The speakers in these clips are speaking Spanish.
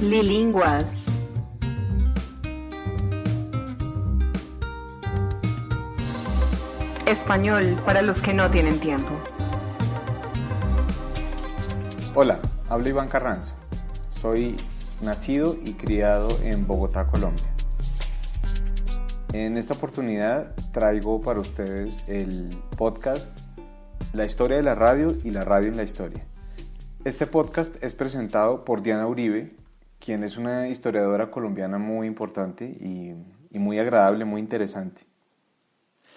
Lilinguas. Español para los que no tienen tiempo. Hola, habla Iván Carranza. Soy nacido y criado en Bogotá, Colombia. En esta oportunidad traigo para ustedes el podcast La historia de la radio y la radio en la historia. Este podcast es presentado por Diana Uribe, quien es una historiadora colombiana muy importante y muy agradable, muy interesante.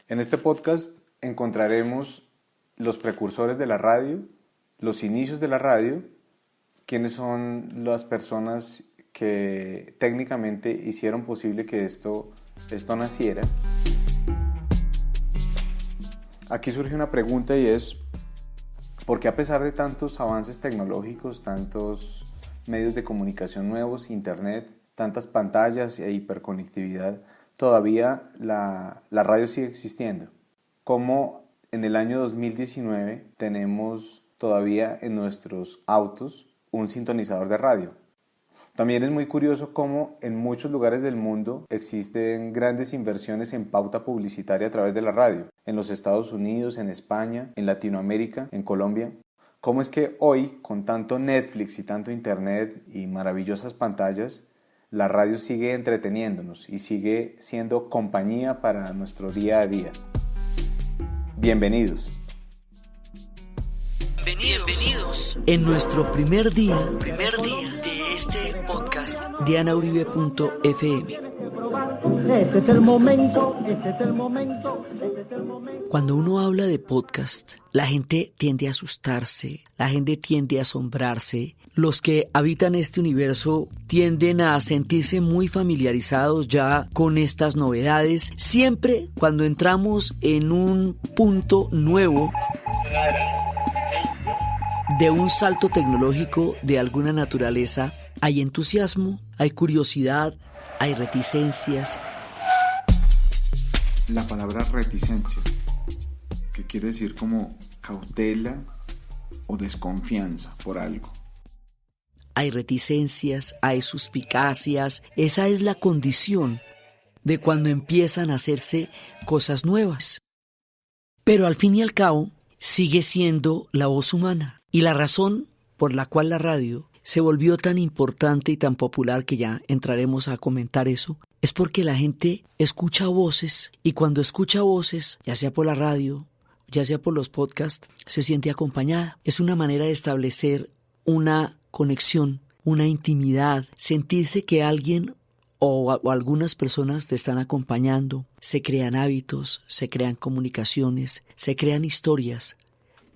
En este podcast encontraremos los precursores de la radio, los inicios de la radio, quiénes son las personas que técnicamente hicieron posible que esto naciera. Aquí surge una pregunta y es, ¿por qué a pesar de tantos avances tecnológicos, tantos medios de comunicación nuevos, internet, tantas pantallas e hiperconectividad, todavía la radio sigue existiendo? ¿Cómo en el año 2019 tenemos todavía en nuestros autos un sintonizador de radio? También es muy curioso cómo en muchos lugares del mundo existen grandes inversiones en pauta publicitaria a través de la radio. En los Estados Unidos, en España, en Latinoamérica, en Colombia. ¿Cómo es que hoy, con tanto Netflix y tanto Internet y maravillosas pantallas, la radio sigue entreteniéndonos y sigue siendo compañía para nuestro día a día? Bienvenidos. Bienvenidos en nuestro primer día de este podcast, dianauribe.fm. Este es el momento. Cuando uno habla de podcast, la gente tiende a asustarse, la gente tiende a asombrarse. Los que habitan este universo tienden a sentirse muy familiarizados ya con estas novedades. Siempre cuando entramos en un punto nuevo de un salto tecnológico de alguna naturaleza, hay entusiasmo, hay curiosidad, hay reticencias. La palabra reticencia, que quiere decir como cautela o desconfianza por algo. Hay reticencias, hay suspicacias. Esa es la condición de cuando empiezan a hacerse cosas nuevas. Pero al fin y al cabo, sigue siendo la voz humana. Y la razón por la cual la radio se volvió tan importante y tan popular, que ya entraremos a comentar eso, es porque la gente escucha voces, y cuando escucha voces, ya sea por la radio, ya sea por los podcasts, se siente acompañada. Es una manera de establecer una conexión, una intimidad, sentirse que alguien o algunas personas te están acompañando. Se crean hábitos, se crean comunicaciones, se crean historias.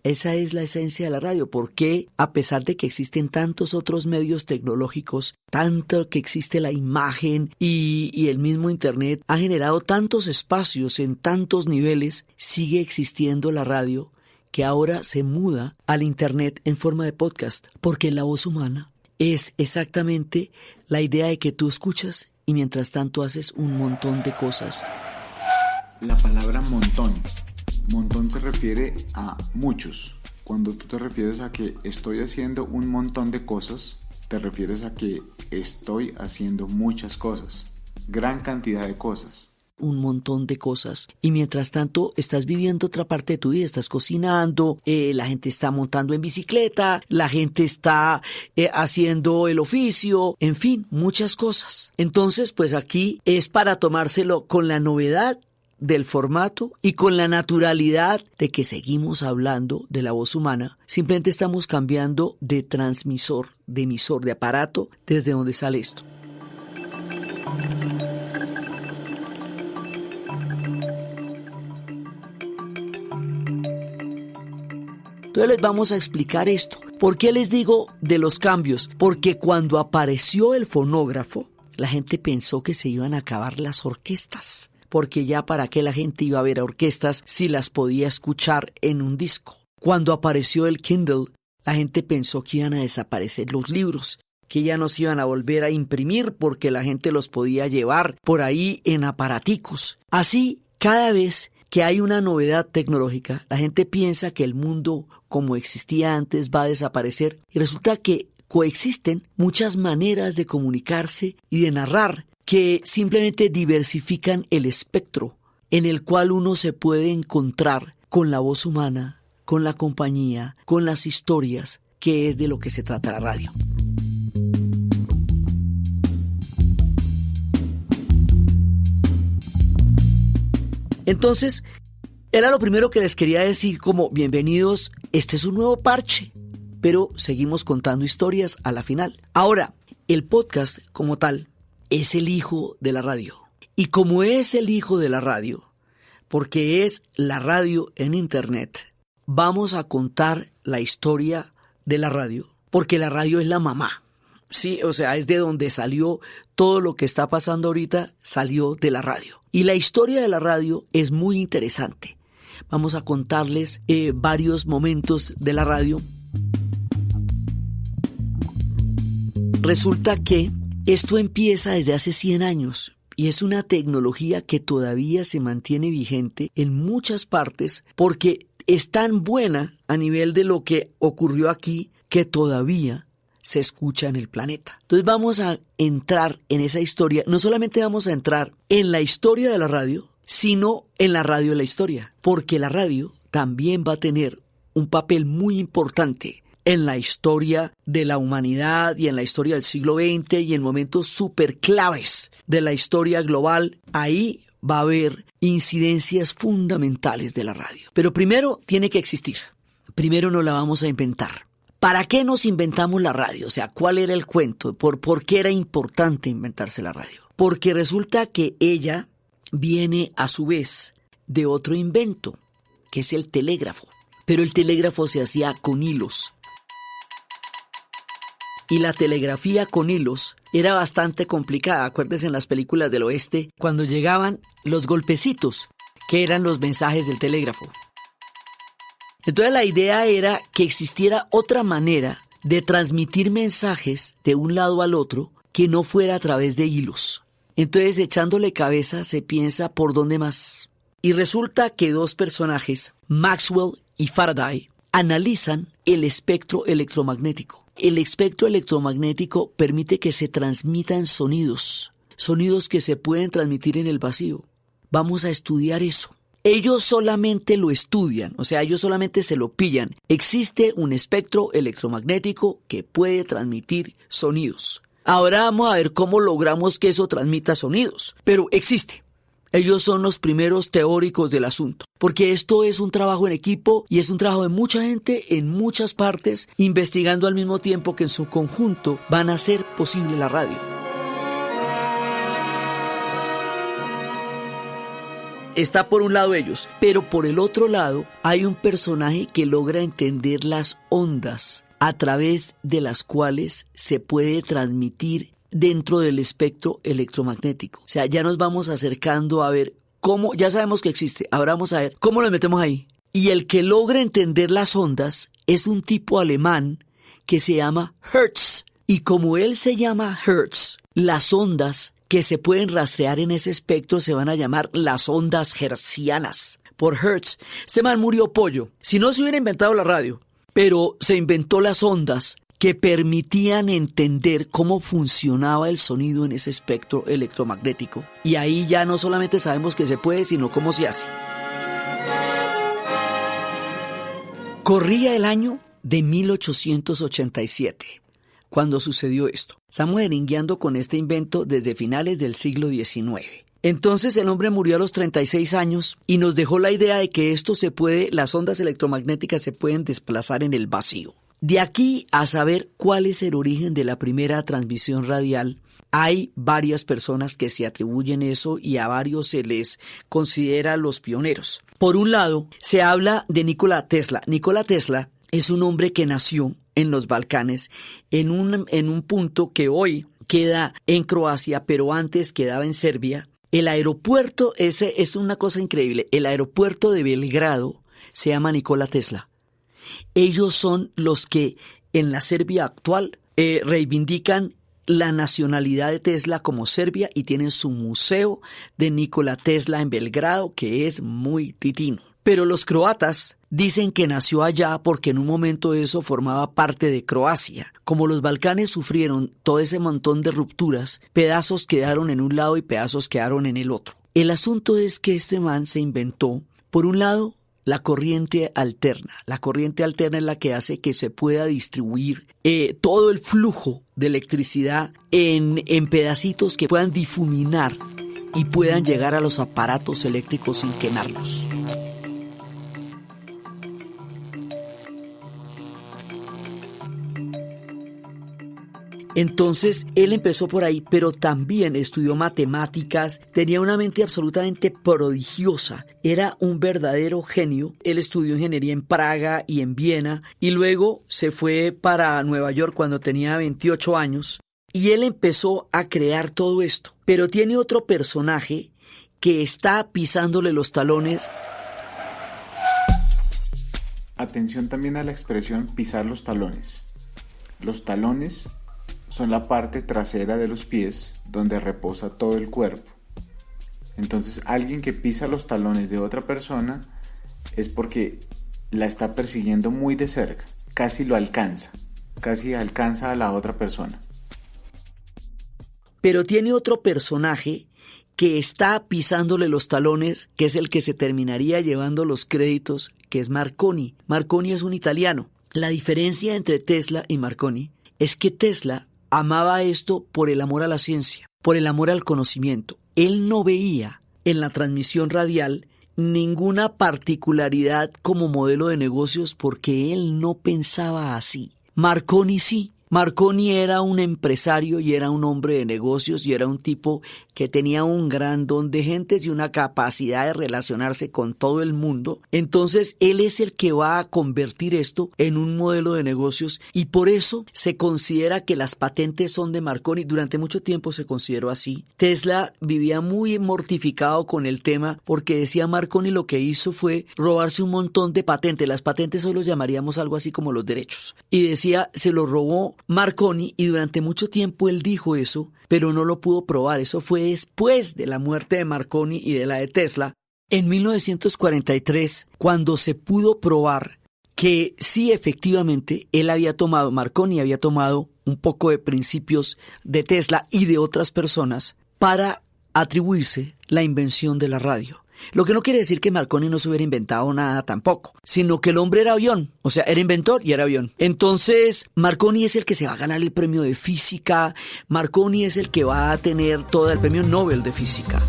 Esa es la esencia de la radio. ¿Por qué, a pesar de que existen tantos otros medios tecnológicos, tanto que existe la imagen y el mismo Internet, ha generado tantos espacios en tantos niveles, sigue existiendo la radio, que ahora se muda al Internet en forma de podcast? Porque la voz humana es exactamente la idea de que tú escuchas y mientras tanto haces un montón de cosas. La palabra montón. Montón se refiere a muchos. Cuando tú te refieres a que estoy haciendo un montón de cosas, te refieres a que estoy haciendo muchas cosas, gran cantidad de cosas. Un montón de cosas. Y mientras tanto estás viviendo otra parte de tu vida, estás cocinando, la gente está montando en bicicleta, la gente está haciendo el oficio, en fin, muchas cosas. Entonces, pues aquí es para tomárselo con la novedad del formato y con la naturalidad de que seguimos hablando de la voz humana. Simplemente estamos cambiando de transmisor, de emisor, de aparato desde donde sale esto. Entonces les vamos a explicar esto. ¿Por qué les digo de los cambios? Porque cuando apareció el fonógrafo, la gente pensó que se iban a acabar las orquestas. Porque ya para qué la gente iba a ver orquestas si las podía escuchar en un disco. Cuando apareció el Kindle, la gente pensó que iban a desaparecer los libros, que ya no se iban a volver a imprimir porque la gente los podía llevar por ahí en aparaticos. Así, cada vez que hay una novedad tecnológica, la gente piensa que el mundo como existía antes va a desaparecer y resulta que coexisten muchas maneras de comunicarse y de narrar que simplemente diversifican el espectro en el cual uno se puede encontrar con la voz humana, con la compañía, con las historias, que es de lo que se trata la radio. Entonces, era lo primero que les quería decir, como bienvenidos, este es un nuevo parche, pero seguimos contando historias a la final. Ahora, el podcast como tal es el hijo de la radio. Y como es el hijo de la radio, porque es la radio en internet, vamos a contar la historia de la radio, porque la radio es la mamá. Sí, o sea, es de donde salió todo lo que está pasando ahorita, salió de la radio. Y la historia de la radio es muy interesante. Vamos a contarles varios momentos de la radio. Resulta que esto empieza desde hace 100 años y es una tecnología que todavía se mantiene vigente en muchas partes porque es tan buena a nivel de lo que ocurrió aquí que todavía se escucha en el planeta. Entonces vamos a entrar en esa historia. No solamente vamos a entrar en la historia de la radio, sino en la radio de la historia, porque la radio también va a tener un papel muy importante en la historia de la humanidad y en la historia del siglo XX y en momentos súper claves de la historia global. Ahí va a haber incidencias fundamentales de la radio. Pero primero tiene que existir. Primero no la vamos a inventar. ¿Para qué nos inventamos la radio? O sea, ¿cuál era el cuento? ¿Por qué era importante inventarse la radio? Porque resulta que ella viene a su vez de otro invento, que es el telégrafo. Pero el telégrafo se hacía con hilos. Y la telegrafía con hilos era bastante complicada. Acuérdense en las películas del oeste, cuando llegaban los golpecitos, que eran los mensajes del telégrafo. Entonces la idea era que existiera otra manera de transmitir mensajes de un lado al otro que no fuera a través de hilos. Entonces, echándole cabeza, se piensa por dónde más. Y resulta que dos personajes, Maxwell y Faraday, analizan el espectro electromagnético. El espectro electromagnético permite que se transmitan sonidos que se pueden transmitir en el vacío. Vamos a estudiar eso. Ellos solamente lo estudian, o sea, ellos solamente se lo pillan. Existe un espectro electromagnético que puede transmitir sonidos. Ahora vamos a ver cómo logramos que eso transmita sonidos, pero existe. Ellos son los primeros teóricos del asunto, porque esto es un trabajo en equipo y es un trabajo de mucha gente en muchas partes, investigando al mismo tiempo que en su conjunto van a hacer posible la radio. Está por un lado ellos, pero por el otro lado hay un personaje que logra entender las ondas a través de las cuales se puede transmitir dentro del espectro electromagnético. O sea, ya nos vamos acercando a ver cómo, ya sabemos que existe, ahora vamos a ver cómo lo metemos ahí. Y el que logra entender las ondas es un tipo alemán que se llama Hertz. Y como él se llama Hertz, las ondas que se pueden rastrear en ese espectro se van a llamar las ondas hertzianas. Por Hertz, este man murió pollo. Si no se hubiera inventado la radio, pero se inventó las ondas que permitían entender cómo funcionaba el sonido en ese espectro electromagnético. Y ahí ya no solamente sabemos que se puede, sino cómo se hace. Corría el año de 1887. Cuando sucedió esto. Estamos eringueando con este invento desde finales del siglo XIX. Entonces el hombre murió a los 36 años y nos dejó la idea de que las ondas electromagnéticas se pueden desplazar en el vacío. De aquí a saber cuál es el origen de la primera transmisión radial, hay varias personas que se atribuyen eso y a varios se les considera los pioneros. Por un lado, se habla de Nikola Tesla. Nikola Tesla es un hombre que nació en los Balcanes, en un punto que hoy queda en Croacia, pero antes quedaba en Serbia. El aeropuerto, ese es una cosa increíble, el aeropuerto de Belgrado se llama Nikola Tesla. Ellos son los que en la Serbia actual reivindican la nacionalidad de Tesla como Serbia y tienen su museo de Nikola Tesla en Belgrado, que es muy titino. Pero los croatas dicen que nació allá porque en un momento eso formaba parte de Croacia. Como los Balcanes sufrieron todo ese montón de rupturas, pedazos quedaron en un lado y pedazos quedaron en el otro. El asunto es que este man se inventó, por un lado, la corriente alterna. La corriente alterna es la que hace que se pueda distribuir todo el flujo de electricidad en pedacitos que puedan difuminar y puedan llegar a los aparatos eléctricos sin quemarlos. Entonces, él empezó por ahí, pero también estudió matemáticas, tenía una mente absolutamente prodigiosa, era un verdadero genio. Él estudió ingeniería en Praga y en Viena, y luego se fue para Nueva York cuando tenía 28 años, y él empezó a crear todo esto. Pero tiene otro personaje que está pisándole los talones. Atención también a la expresión pisar los talones. Los talones son la parte trasera de los pies donde reposa todo el cuerpo. Entonces, alguien que pisa los talones de otra persona es porque la está persiguiendo muy de cerca, casi lo alcanza, casi alcanza a la otra persona. Pero tiene otro personaje que está pisándole los talones, que es el que se terminaría llevando los créditos, que es Marconi. Marconi es un italiano. La diferencia entre Tesla y Marconi es que Tesla amaba esto por el amor a la ciencia, por el amor al conocimiento. Él no veía en la transmisión radial ninguna particularidad como modelo de negocios porque él no pensaba así. Marconi sí. Marconi era un empresario y era un hombre de negocios y era un tipo que tenía un gran don de gentes y una capacidad de relacionarse con todo el mundo. Entonces él es el que va a convertir esto en un modelo de negocios y por eso se considera que las patentes son de Marconi. Durante mucho tiempo se consideró así. Tesla vivía muy mortificado con el tema porque decía Marconi lo que hizo fue robarse un montón de patentes. Las patentes hoy los llamaríamos algo así como los derechos. Y decía, se lo robó Marconi y durante mucho tiempo él dijo eso, pero no lo pudo probar. Eso fue después de la muerte de Marconi y de la de Tesla. En 1943, cuando se pudo probar que sí efectivamente Marconi había tomado un poco de principios de Tesla y de otras personas para atribuirse la invención de la radio. Lo que no quiere decir que Marconi no se hubiera inventado nada tampoco, sino que el hombre era avión, o sea, era inventor y era avión. Entonces, Marconi es el que se va a ganar el premio de física, Marconi es el que va a tener todo el premio Nobel de física.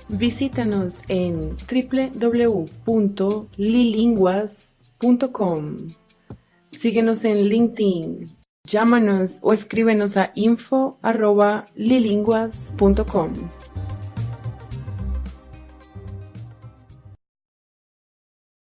Visítanos en www.lilinguas.com. Síguenos en LinkedIn. Llámanos o escríbenos a info@lilinguas.com.